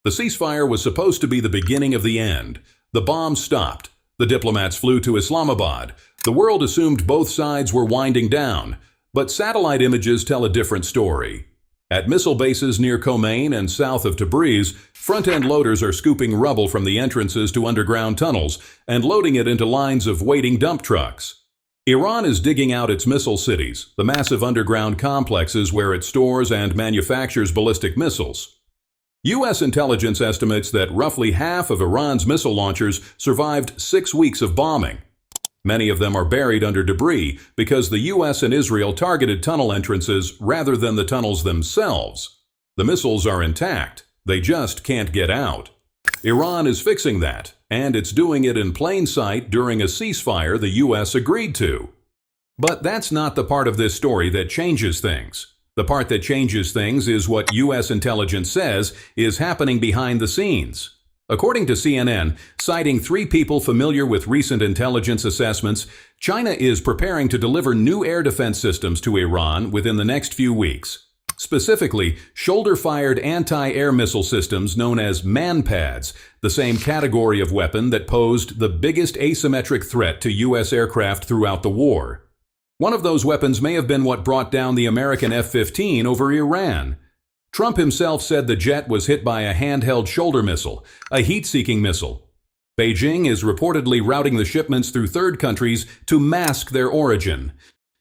The ceasefire was supposed to be the beginning of the end. The bombs stopped. The diplomats flew to Islamabad. The world assumed both sides were winding down. But satellite images tell a different story. At missile bases near Khomeini and south of Tabriz, front-end loaders are scooping rubble from the entrances to underground tunnels and loading it into lines of waiting dump trucks. Iran is digging out its missile cities, the massive underground complexes where it stores and manufactures ballistic missiles. U.S. intelligence estimates that roughly half of Iran's missile launchers survived 6 weeks of bombing. Many of them are buried under debris because the U.S. and Israel targeted tunnel entrances rather than the tunnels themselves. The missiles are intact. They just can't get out. Iran is fixing that, and it's doing it in plain sight during a ceasefire the U.S. agreed to. But that's not the part of this story that changes things. The part that changes things is what U.S. intelligence says is happening behind the scenes. According to CNN, citing 3 people familiar with recent intelligence assessments, China is preparing to deliver new air defense systems to Iran within the next few weeks. Specifically, shoulder-fired anti-air missile systems known as MANPADs, the same category of weapon that posed the biggest asymmetric threat to U.S. aircraft throughout the war. One of those weapons may have been what brought down the American F-15 over Iran. Trump himself said the jet was hit by a handheld shoulder missile, a heat-seeking missile. Beijing is reportedly routing the shipments through third countries to mask their origin.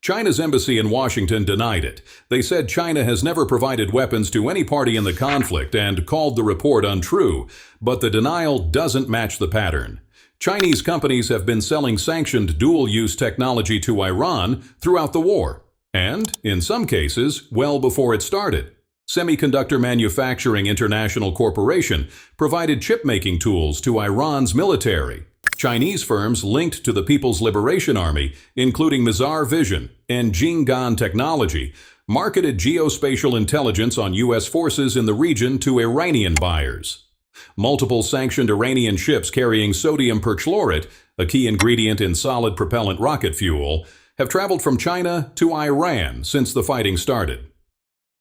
China's embassy in Washington denied it. They said China has never provided weapons to any party in the conflict and called the report untrue, but the denial doesn't match the pattern. Chinese companies have been selling sanctioned dual-use technology to Iran throughout the war, and, in some cases, well before it started. Semiconductor Manufacturing International Corporation provided chip-making tools to Iran's military. Chinese firms linked to the People's Liberation Army, including Mizar Vision and Jinggan Technology, marketed geospatial intelligence on U.S. forces in the region to Iranian buyers. Multiple sanctioned Iranian ships carrying sodium perchlorate, a key ingredient in solid propellant rocket fuel, have traveled from China to Iran since the fighting started.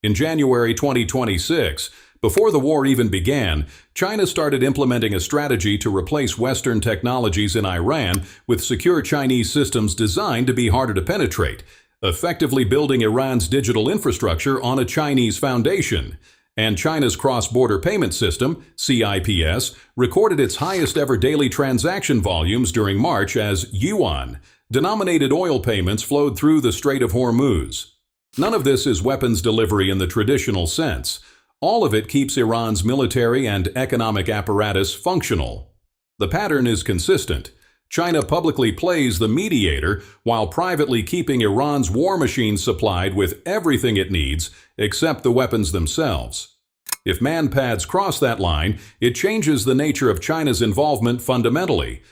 In January 2026, before the war even began, China started implementing a strategy to replace Western technologies in Iran with secure Chinese systems designed to be harder to penetrate, effectively building Iran's digital infrastructure on a Chinese foundation. And China's cross-border payment system, CIPS, recorded its highest ever daily transaction volumes during March as yuan. Denominated oil payments flowed through the Strait of Hormuz. None of this is weapons delivery in the traditional sense. All of it keeps Iran's military and economic apparatus functional. The pattern is consistent. China publicly plays the mediator while privately keeping Iran's war machine supplied with everything it needs except the weapons themselves. If MANPADs cross that line, it changes the nature of China's involvement fundamentally.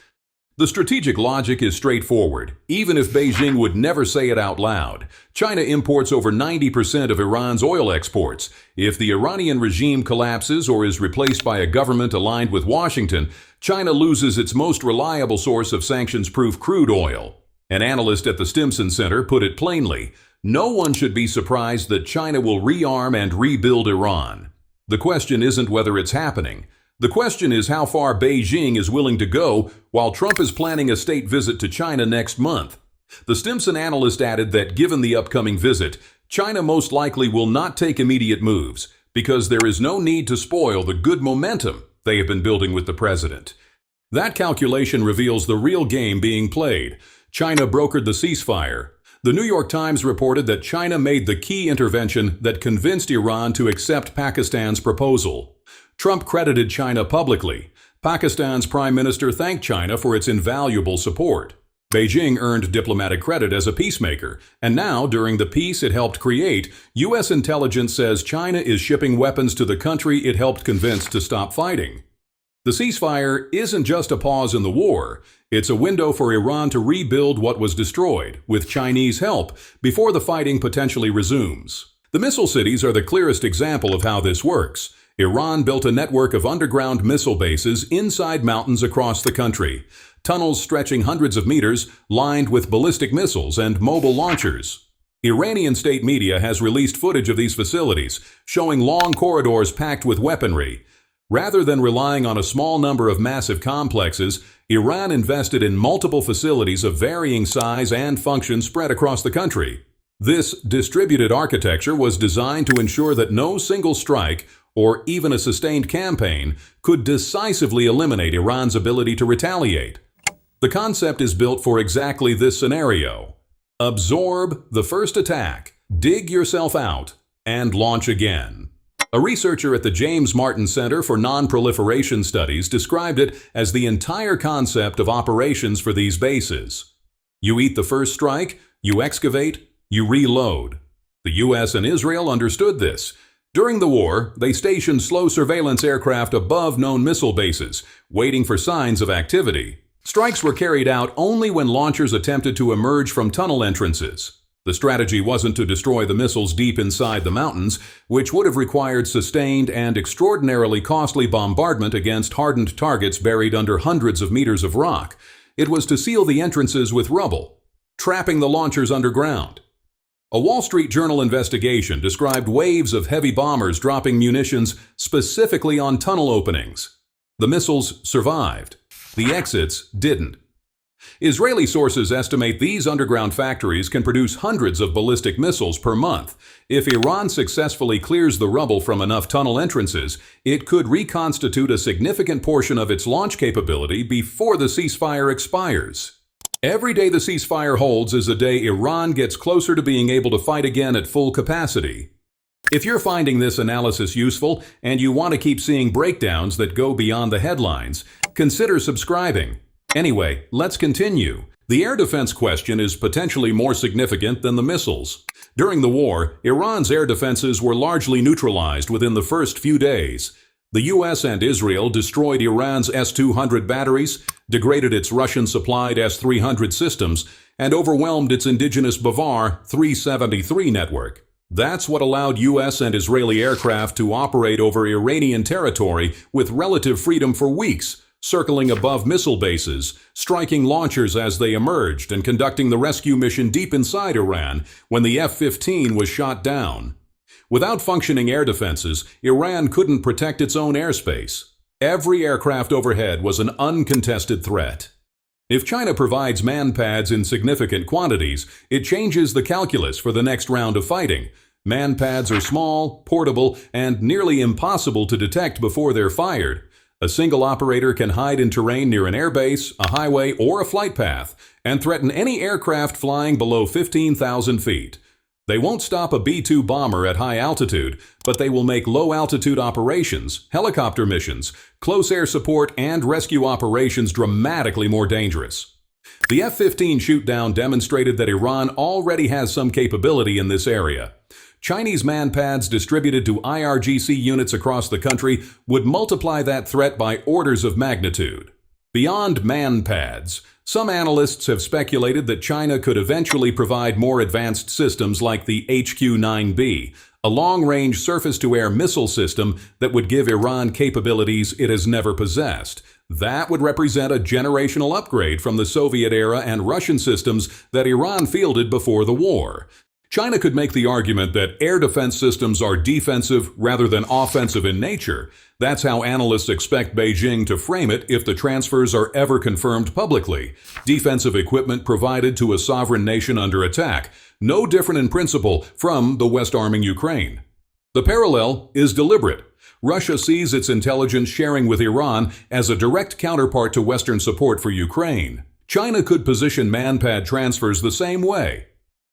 The strategic logic is straightforward, even if Beijing would never say it out loud. China imports over 90% of Iran's oil exports. If the Iranian regime collapses or is replaced by a government aligned with Washington, China loses its most reliable source of sanctions-proof crude oil. An analyst at the Stimson Center put it plainly, no one should be surprised that China will rearm and rebuild Iran. The question isn't whether it's happening. The question is how far Beijing is willing to go while Trump is planning a state visit to China next month. The Stimson analyst added that given the upcoming visit, China most likely will not take immediate moves because there is no need to spoil the good momentum they have been building with the president. That calculation reveals the real game being played. China brokered the ceasefire. The New York Times reported that China made the key intervention that convinced Iran to accept Pakistan's proposal. Trump credited China publicly. Pakistan's prime minister thanked China for its invaluable support. Beijing earned diplomatic credit as a peacemaker, and now, during the peace it helped create, U.S. intelligence says China is shipping weapons to the country it helped convince to stop fighting. The ceasefire isn't just a pause in the war, it's a window for Iran to rebuild what was destroyed, with Chinese help, before the fighting potentially resumes. The missile cities are the clearest example of how this works. Iran built a network of underground missile bases inside mountains across the country, tunnels stretching hundreds of meters lined with ballistic missiles and mobile launchers. Iranian state media has released footage of these facilities, showing long corridors packed with weaponry. Rather than relying on a small number of massive complexes, Iran invested in multiple facilities of varying size and function spread across the country. This distributed architecture was designed to ensure that no single strike, or even a sustained campaign, could decisively eliminate Iran's ability to retaliate. The concept is built for exactly this scenario. Absorb the first attack, dig yourself out, and launch again. A researcher at the James Martin Center for Non-Proliferation Studies described it as the entire concept of operations for these bases. You eat the first strike, you excavate, you reload. The US and Israel understood this. During the war, they stationed slow surveillance aircraft above known missile bases, waiting for signs of activity. Strikes were carried out only when launchers attempted to emerge from tunnel entrances. The strategy wasn't to destroy the missiles deep inside the mountains, which would have required sustained and extraordinarily costly bombardment against hardened targets buried under hundreds of meters of rock. It was to seal the entrances with rubble, trapping the launchers underground. A Wall Street Journal investigation described waves of heavy bombers dropping munitions specifically on tunnel openings. The missiles survived. The exits didn't. Israeli sources estimate these underground factories can produce hundreds of ballistic missiles per month. If Iran successfully clears the rubble from enough tunnel entrances, it could reconstitute a significant portion of its launch capability before the ceasefire expires. Every day the ceasefire holds is a day Iran gets closer to being able to fight again at full capacity. If you're finding this analysis useful and you want to keep seeing breakdowns that go beyond the headlines, consider subscribing. Anyway, let's continue. The air defense question is potentially more significant than the missiles. During the war, Iran's air defenses were largely neutralized within the first few days. The US and Israel destroyed Iran's S-200 batteries, degraded its Russian-supplied S-300 systems, and overwhelmed its indigenous Bavar 373 network. That's what allowed US and Israeli aircraft to operate over Iranian territory with relative freedom for weeks, circling above missile bases, striking launchers as they emerged, and conducting the rescue mission deep inside Iran when the F-15 was shot down. Without functioning air defenses, Iran couldn't protect its own airspace. Every aircraft overhead was an uncontested threat. If China provides MANPADs in significant quantities, it changes the calculus for the next round of fighting. MANPADs are small, portable, and nearly impossible to detect before they're fired. A single operator can hide in terrain near an airbase, a highway, or a flight path, and threaten any aircraft flying below 15,000 feet. They won't stop a B-2 bomber at high altitude, but they will make low-altitude operations, helicopter missions, close air support, and rescue operations dramatically more dangerous. The F-15 shootdown demonstrated that Iran already has some capability in this area. Chinese MANPADs distributed to IRGC units across the country would multiply that threat by orders of magnitude. Beyond MANPADs, some analysts have speculated that China could eventually provide more advanced systems like the HQ-9B, a long-range surface-to-air missile system that would give Iran capabilities it has never possessed. That would represent a generational upgrade from the Soviet era and Russian systems that Iran fielded before the war. China could make the argument that air defense systems are defensive rather than offensive in nature. That's how analysts expect Beijing to frame it if the transfers are ever confirmed publicly. Defensive equipment provided to a sovereign nation under attack, no different in principle from the West arming Ukraine. The parallel is deliberate. Russia sees its intelligence sharing with Iran as a direct counterpart to Western support for Ukraine. China could position MANPAD transfers the same way.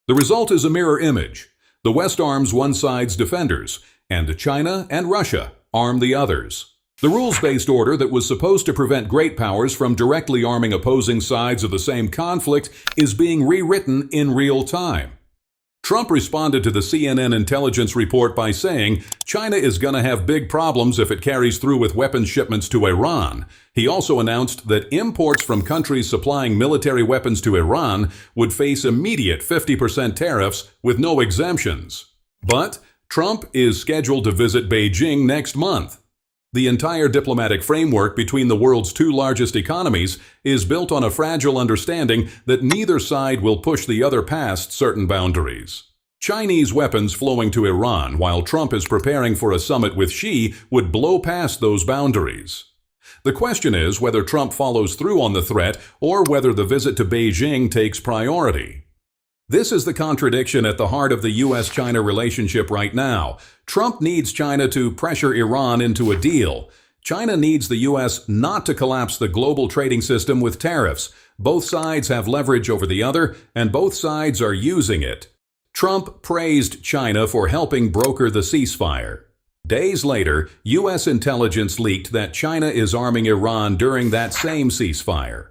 The result is a mirror image. The West arms one side's defenders, and China and Russia arm the others. The rules-based order that was supposed to prevent great powers from directly arming opposing sides of the same conflict is being rewritten in real time. Trump responded to the CNN intelligence report by saying China is going to have big problems if it carries through with weapons shipments to Iran. He also announced that imports from countries supplying military weapons to Iran would face immediate 50% tariffs with no exemptions. But Trump is scheduled to visit Beijing next month. The entire diplomatic framework between the world's two largest economies is built on a fragile understanding that neither side will push the other past certain boundaries. Chinese weapons flowing to Iran while Trump is preparing for a summit with Xi would blow past those boundaries. The question is whether Trump follows through on the threat or whether the visit to Beijing takes priority. This is the contradiction at the heart of the U.S.-China relationship right now. Trump needs China to pressure Iran into a deal. China needs the U.S. not to collapse the global trading system with tariffs. Both sides have leverage over the other, and both sides are using it. Trump praised China for helping broker the ceasefire. Days later, U.S. intelligence leaked that China is arming Iran during that same ceasefire.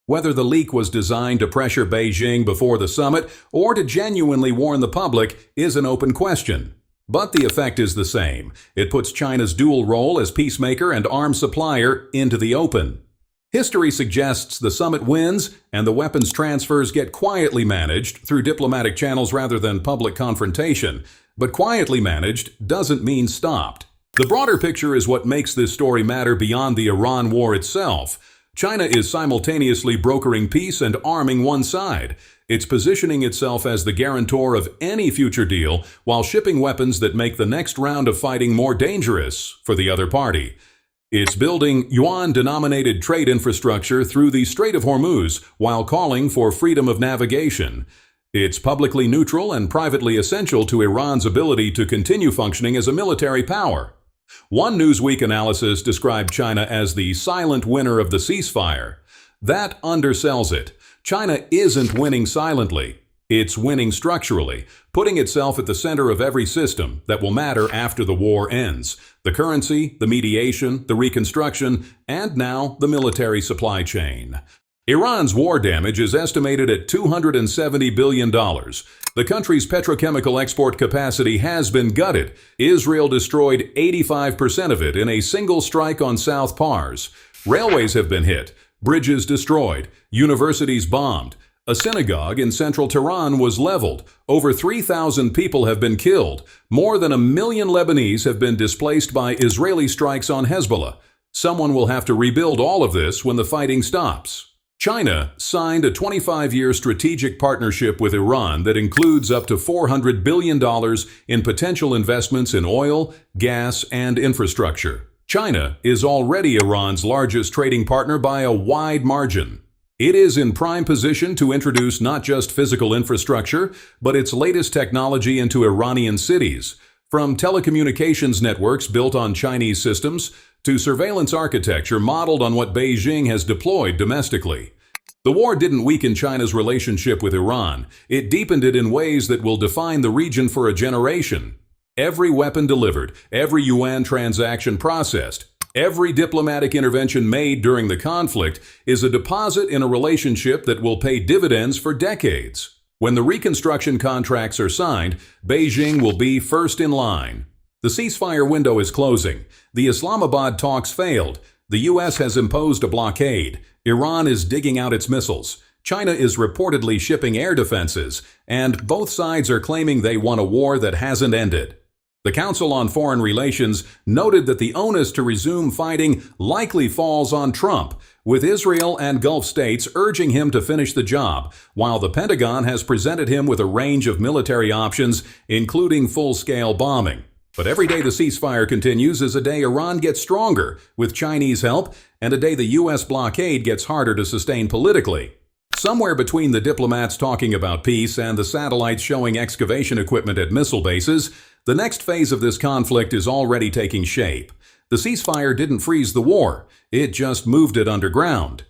Whether the leak was designed to pressure Beijing before the summit or to genuinely warn the public is an open question. But the effect is the same. It puts China's dual role as peacemaker and arms supplier into the open. History suggests the summit wins and the weapons transfers get quietly managed through diplomatic channels rather than public confrontation. But quietly managed doesn't mean stopped. The broader picture is what makes this story matter beyond the Iran war itself. China is simultaneously brokering peace and arming one side. It's positioning itself as the guarantor of any future deal while shipping weapons that make the next round of fighting more dangerous for the other party. It's building yuan-denominated trade infrastructure through the Strait of Hormuz while calling for freedom of navigation. It's publicly neutral and privately essential to Iran's ability to continue functioning as a military power. One Newsweek analysis described China as the silent winner of the ceasefire. That undersells it. China isn't winning silently. It's winning structurally, putting itself at the center of every system that will matter after the war ends. The currency, the mediation, the reconstruction, and now the military supply chain. Iran's war damage is estimated at $270 billion. The country's petrochemical export capacity has been gutted. Israel destroyed 85% of it in a single strike on South Pars. Railways have been hit, bridges destroyed, universities bombed. A synagogue in central Tehran was leveled. Over 3,000 people have been killed. More than 1 million Lebanese have been displaced by Israeli strikes on Hezbollah. Someone will have to rebuild all of this when the fighting stops. China signed a 25-year strategic partnership with Iran that includes up to $400 billion in potential investments in oil, gas, and infrastructure. China is already Iran's largest trading partner by a wide margin. It is in prime position to introduce not just physical infrastructure, but its latest technology into Iranian cities, from telecommunications networks built on Chinese systems to surveillance architecture modeled on what Beijing has deployed domestically. The war didn't weaken China's relationship with Iran. It deepened it in ways that will define the region for a generation. Every weapon delivered, every yuan transaction processed, every diplomatic intervention made during the conflict is a deposit in a relationship that will pay dividends for decades. When the reconstruction contracts are signed, Beijing will be first in line. The ceasefire window is closing. The Islamabad talks failed. The U.S. has imposed a blockade. Iran is digging out its missiles. China is reportedly shipping air defenses. And both sides are claiming they won a war that hasn't ended. The Council on Foreign Relations noted that the onus to resume fighting likely falls on Trump, with Israel and Gulf states urging him to finish the job, while the Pentagon has presented him with a range of military options, including full-scale bombing. But every day the ceasefire continues is a day Iran gets stronger, with Chinese help, and a day the U.S. blockade gets harder to sustain politically. Somewhere between the diplomats talking about peace and the satellites showing excavation equipment at missile bases, the next phase of this conflict is already taking shape. The ceasefire didn't freeze the war, it just moved it underground.